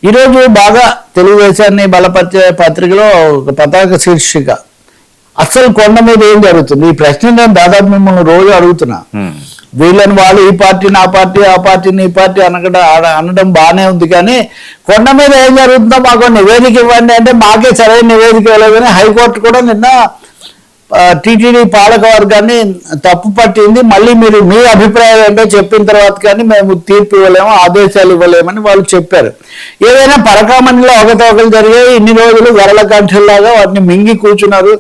ఈరోజు బాగా తెలుగుదేశాన్ని బలపరిచే పత్రికలో ఒక పతాక శీర్షిక, అసలు కొండ మీద ఏం జరుగుతుంది? ఈ ప్రశ్న నేను దాదాపు మిమ్మల్ని రోజు అడుగుతున్నా. వీళ్ళని వాళ్ళు ఈ పార్టీ నా పార్టీ, ఆ పార్టీని ఈ పార్టీ అనడం బాగానే ఉంది, కానీ కొండ మీద ఏం జరుగుతుందో మాకు నివేదిక ఇవ్వండి అంటే మాకే సరైన నివేదిక ఇవ్వలేదని హైకోర్టు కూడా నిన్న టీటీడీ పాలక వర్గాన్ని తప్పు పట్టింది. మళ్ళీ మీరు మీ అభిప్రాయం ఏంటో చెప్పిన తర్వాత కానీ మేము తీర్పు ఇవ్వలేము, ఆదేశాలు ఇవ్వలేమని వాళ్ళు చెప్పారు. ఏదైనా పరకామణిలో అవకతవకలు జరిగాయి, ఇన్ని రోజులు గరళ కంఠుల్లాగా వాటిని మింగి కూర్చున్నారు,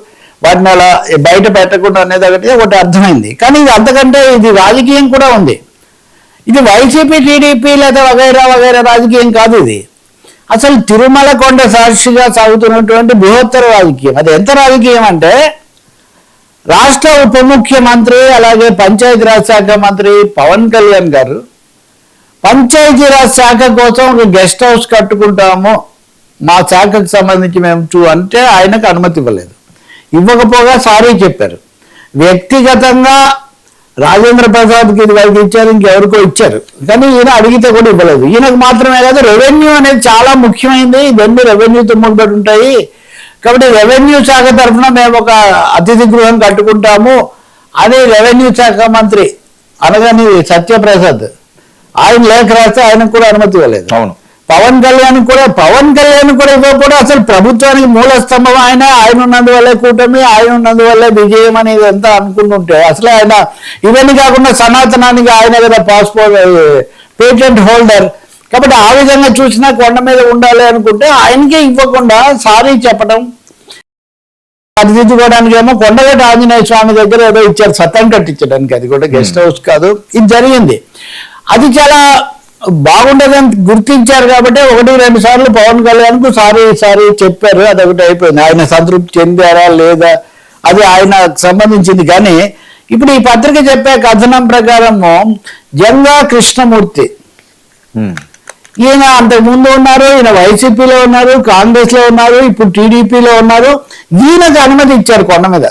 వాటిని అలా బయట పెట్టకుండా అనేది ఒకటి అర్థమైంది. కానీ ఇది అంతకంటే ఇది రాజకీయం కూడా ఉంది. ఇది వైసీపీ టీడీపీ లేదా వగైరా వగైరా రాజకీయం కాదు. ఇది అసలు తిరుమల కొండ సాక్షిగా సాగుతున్నటువంటి బృహత్తర రాజకీయం. అది ఎంత రాజకీయం అంటే, రాష్ట్ర ఉప ముఖ్యమంత్రి అలాగే పంచాయతీరాజ్ శాఖ మంత్రి పవన్ కళ్యాణ్ గారు పంచాయతీరాజ్ శాఖ కోసం ఒక గెస్ట్ హౌస్ కట్టుకుంటాము మా శాఖకు సంబంధించి మేము అంటే ఆయనకు అనుమతి ఇవ్వలేదు. ఇవ్వకపోగా సారీ చెప్పారు. వ్యక్తిగతంగా రాజేంద్ర ప్రసాద్కి ఇది వరకు ఇచ్చారు, ఇంకెవరికో ఇచ్చారు, కానీ ఈయన అడిగితే కూడా ఇవ్వలేదు. ఈయనకు మాత్రమే కాదు, రెవెన్యూ అనేది చాలా ముఖ్యమైనది, ఇవన్నీ రెవెన్యూతో ముడిపడి ఉంటాయి. కాబట్టి రెవెన్యూ శాఖ తరఫున మేము ఒక అతిథి గృహం కట్టుకుంటాము అని రెవెన్యూ శాఖ మంత్రి అనగాని సత్యప్రసాద్ ఆయన లేఖ రాస్తే ఆయనకు కూడా అనుమతి ఇవ్వలేదు. అవును, పవన్ కళ్యాణ్ కూడా ఇవ్వకూడదు. అసలు ప్రభుత్వానికి మూల స్తంభం ఆయన ఉన్నందువల్లే కూటమి, ఆయన ఉన్నందువల్లే విజయం అనేది ఎంత అనుకుంటుంటే, అసలు ఆయన ఇవన్నీ కాకుండా సనాతనానికి ఆయన కదా పాస్పోర్ట్ పేటెంట్ హోల్డర్. కాబట్టి ఆ విధంగా చూసినా కొండ మీద ఉండాలి అనుకుంటే ఆయనకే ఇవ్వకుండా సారీ చెప్పడం, సరిదిద్దుకోవడానికి ఏమో కొండగట్టు ఆంజనేయ స్వామి దగ్గర ఏదో ఇచ్చారు సతం కట్టించడానికి, అది కూడా గెస్ట్ హౌస్ కాదు. ఇది జరిగింది, అది చాలా బాగుండదని గుర్తించారు కాబట్టి 1-2 సార్లు పవన్ కళ్యాణ్కు సారీ చెప్పారు. అదొకటి అయిపోయింది. ఆయన సంతృప్తి చెందారా లేదా అది ఆయనకు సంబంధించింది. కానీ ఇప్పుడు ఈ పత్రిక చెప్పే కథనం ప్రకారము జంగా కృష్ణమూర్తి ఈయన అంతకుముందు ఉన్నారు, ఈయన వైసీపీలో ఉన్నారు, కాంగ్రెస్లో ఉన్నారు, ఇప్పుడు టీడీపీలో ఉన్నారు. ఈయనకు అనుమతి ఇచ్చారు కొండ మీద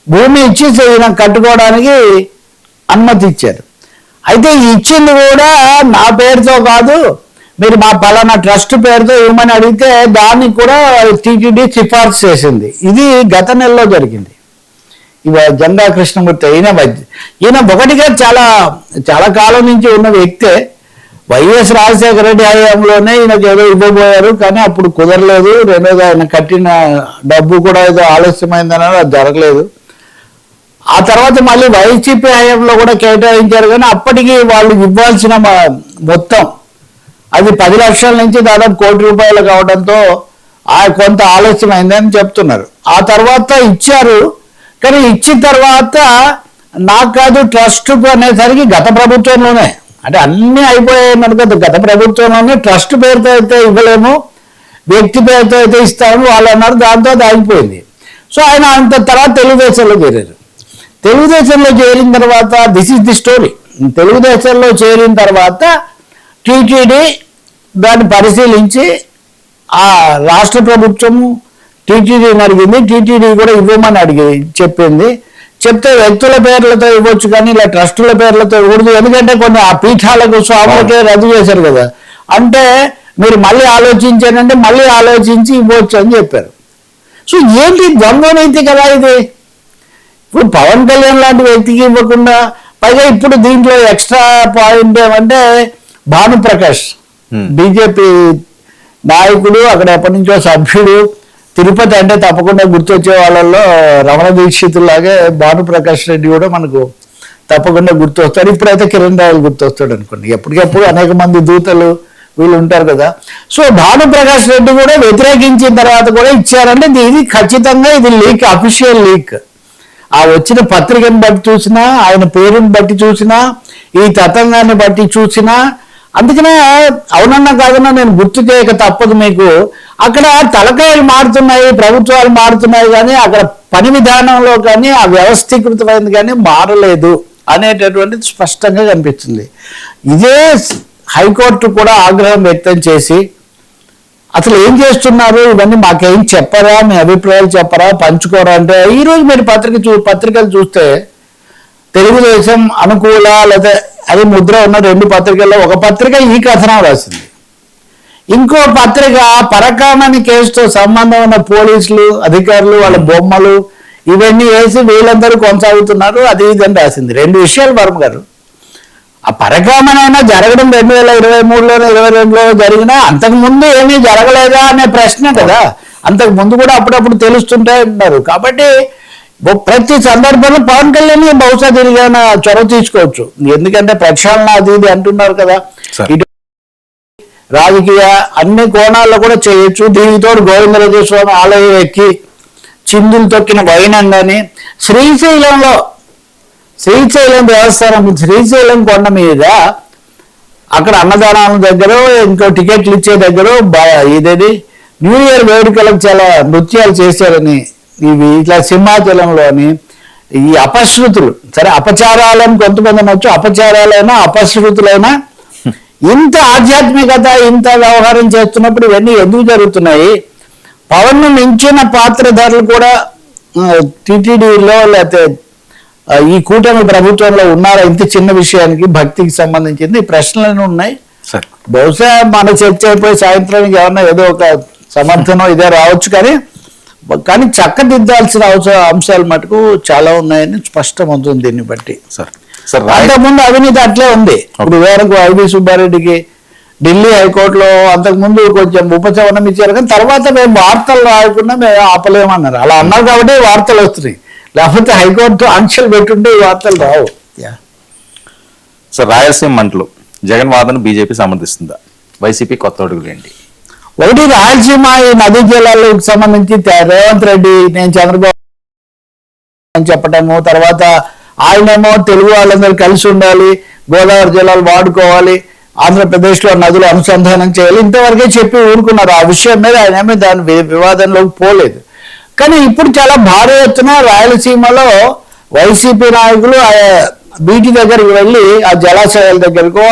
భూమి ఇచ్చి ఈయన కట్టుకోవడానికి అనుమతి ఇచ్చారు. అయితే ఇచ్చింది కూడా నా పేరుతో కాదు, మీరు మా పలానా ట్రస్ట్ పేరుతో ఇవ్వమని అడిగితే దానికి కూడా టీటీడీ సిఫార్సు చేసింది. ఇది గత నెలలో జరిగింది. జంగా కృష్ణమూర్తి ఈయన ఒకటిగా చాలా చాలా కాలం నుంచి ఉన్న వ్యక్తే. వైఎస్ రాజశేఖర రెడ్డి హయాంలోనే ఈయనకు ఏదో ఇవ్వబోయారు, కానీ అప్పుడు కుదరలేదు. రెండోది ఆయన కట్టిన డబ్బు కూడా ఏదో ఆలస్యమైందని అది జరగలేదు. ఆ తర్వాత మళ్ళీ వైసీపీ హయాంలో కూడా కేటాయించారు, కానీ అప్పటికి వాళ్ళు ఇవ్వాల్సిన మొత్తం అది 10 లక్షల నుంచి దాదాపు ₹1 కోటి కావడంతో కొంత ఆలస్యమైందని చెప్తున్నారు. ఆ తర్వాత ఇచ్చారు, కానీ ఇచ్చిన తర్వాత నాకు కాదు ట్రస్ట్ అనేసరికి గత ప్రభుత్వంలోనే, అంటే అన్నీ అయిపోయాయి అనుకో, గత ప్రభుత్వంలోనే ట్రస్ట్ పేరుతో అయితే ఇవ్వలేము, వ్యక్తి పేరుతో అయితే ఇస్తామని వాళ్ళు అన్నారు. దాంతో అది ఆగిపోయింది. సో ఆయన అంత తర్వాత తెలుగుదేశంలో చేరారు. తెలుగుదేశంలో చేరిన తర్వాత దిస్ ఈజ్ ది స్టోరీ. తెలుగుదేశంలో చేరిన తర్వాత టీటీడీ దాన్ని పరిశీలించి ఆ రాష్ట్ర ప్రభుత్వము టీటీడీని అడిగింది, టీటీడీ కూడా ఇవ్వమని చెప్పింది. చెప్తే వ్యక్తుల పేర్లతో ఇవ్వచ్చు కానీ ఇలా ట్రస్టుల పేర్లతో ఇవ్వకూడదు, ఎందుకంటే కొన్ని ఆ పీఠాలకు స్వాములకే రద్దు చేశారు కదా, అంటే మీరు మళ్ళీ ఆలోచించారంటే మళ్ళీ ఆలోచించి ఇవ్వచ్చు అని చెప్పారు. సో ఏంటి ద్వంద్వనైతే కదా ఇది? ఇప్పుడు పవన్ కళ్యాణ్ లాంటి వ్యక్తికి ఇవ్వకుండా, పైగా ఇప్పుడు దీంట్లో ఎక్స్ట్రా పాయింట్ ఏమంటే భానుప్రకాష్ బీజేపీ నాయకుడు, అక్కడ ఎప్పటి నుంచో సభ్యుడు, తిరుపతి అంటే తప్పకుండా గుర్తొచ్చే వాళ్ళల్లో రమణ దీక్షితులాగే భానుప్రకాష్ రెడ్డి కూడా మనకు తప్పకుండా గుర్తొస్తాడు. ఇప్పుడైతే కిరణ్ రాయల్ గుర్తొస్తాడు అనుకోండి, ఎప్పటికెప్పుడు అనేక మంది దూతలు వీళ్ళు ఉంటారు కదా. సో భానుప్రకాష్ రెడ్డి కూడా వ్యతిరేకించిన తర్వాత కూడా ఇచ్చారంటే ఇది ఖచ్చితంగా ఇది లీక్, అఫీషియల్ లీక్. ఆ వచ్చిన పత్రికను బట్టి చూసినా, ఆయన పేరుని బట్టి చూసినా, ఈ తతంగాన్ని బట్టి చూసినా, అందుకనే అవునన్నా కాదన్నా నేను గుర్తు చేయక తప్పదు మీకు. అక్కడ తలకాయలు మారుతున్నాయి, ప్రభుత్వాలు మారుతున్నాయి, కానీ అక్కడ పని విధానంలో కానీ ఆ వ్యవస్థీకృతమైంది కానీ మారలేదు అనేటటువంటిది స్పష్టంగా కనిపిస్తుంది. ఇదే హైకోర్టు కూడా ఆగ్రహం వ్యక్తం చేసి అసలు ఏం చేస్తున్నారు, ఇవన్నీ మాకేం చెప్పరా, మీ అభిప్రాయాలు చెప్పరా, పంచుకోరా అంటే, ఈరోజు మీరు పత్రికలు చూస్తే తెలుగుదేశం అనుకూల లేదా అది ముద్ర ఉన్న 2 పత్రికల్లో ఒక పత్రిక ఈ కథనం రాసింది. ఇంకో పత్రిక పరకామణి కేసుతో సంబంధం ఉన్న పోలీసులు అధికారులు వాళ్ళ బొమ్మలు ఇవన్నీ వేసి వీళ్ళందరూ కొనసాగుతున్నారు అది ఇదని రాసింది. 2 విషయాలు వర్మ గారు. ఆ పరకామణి అయినా జరగడం 2023లోనో 2022లోనో జరిగినా అంతకుముందు ఏమీ జరగలేదా అనే ప్రశ్న కదా. అంతకు ముందు కూడా అప్పుడప్పుడు తెలుస్తుంటాయి అంటున్నారు. కాబట్టి ప్రతి సందర్భంలో పవన్ కళ్యాణ్ బహుశా తిరిగిన చొరవ తీసుకోవచ్చు. ఎందుకంటే ప్రక్షాళన అది ఇది అంటున్నారు కదా. ఇటు రాజకీయ అన్ని కోణాల్లో కూడా చేయొచ్చు. దీనితో గోవిందరాజ స్వామి ఆలయం ఎక్కి చిందులు తొక్కిన వైనం కానీ శ్రీశైలం దేవస్థానం శ్రీశైలం కొండ మీద అక్కడ అన్నదానం దగ్గర ఇంకో టికెట్లు ఇచ్చే దగ్గర ఇదేది న్యూ ఇయర్ వేడుకలకు చాలా నృత్యాలు చేశారని ఇవి ఇట్లా సింహాచలంలోని ఈ అపశృతులు సరే అపచారాలని కొంతమంది అనొచ్చు అపచారాలైనా అపశృతులైనా ఇంత ఆధ్యాత్మికత ఇంత వ్యవహారం చేస్తున్నప్పుడు ఇవన్నీ ఎందుకు జరుగుతున్నాయి? పవన్ మించిన పాత్రధారులు కూడా టీటీడీలో లేకపోతే ఈ కూటమి ప్రభుత్వంలో ఉన్నారా? ఇంత చిన్న విషయానికి భక్తికి సంబంధించింది ప్రశ్నలు ఉన్నాయి. బహుశా మన చర్చ అయిపోయి సాయంత్రానికి ఏమన్నా ఏదో ఒక సమర్థనం ఇదే రావచ్చు కానీ చక్కదిద్దాల్సిన అంశాలు మటుకు చాలా ఉన్నాయని స్పష్టమవుతుంది దీన్ని బట్టి. అంతకుముందు అవినీతి అట్లే ఉంది. ఇప్పుడు వేరకు ఐవి సుబ్బారెడ్డికి ఢిల్లీ హైకోర్టులో అంతకుముందు కొంచెం ఉపశమనం ఇచ్చారు కానీ తర్వాత మేము వార్తలు రాయకుండా మేము ఆపలేమన్నారు. అలా అన్నారు కాబట్టి వార్తలు వస్తున్నాయి. లేకపోతే హైకోర్టు ఆంక్షలు పెట్టుంటే ఈ వార్తలు రావు. సార్ రాయలసీమ మంటలు జగన్ వాదన బీజేపీ సమర్థిస్తుందా? వైసీపీ కొత్త అడుగులు ఏంటి? ఒకటి రాయలసీమ ఈ నదీ జిల్లాలకు సంబంధించి రేవంత్ రెడ్డి నేను చంద్రబాబు అని చెప్పటము, తర్వాత ఆయనేమో తెలుగు వాళ్ళందరూ కలిసి ఉండాలి, గోదావరి జిల్లాలు వాడుకోవాలి, ఆంధ్రప్రదేశ్లో నదులు అనుసంధానం చేయాలి ఇంతవరకే చెప్పి ఊరుకున్నారు. ఆ విషయం మీద ఆయన ఏమీ దాని వివాదంలోకి పోలేదు. కానీ ఇప్పుడు చాలా భారీ ఎత్తున రాయలసీమలో వైసీపీ నాయకులు బీటి దగ్గరికి వెళ్ళి ఆ జలాశయాల దగ్గరకో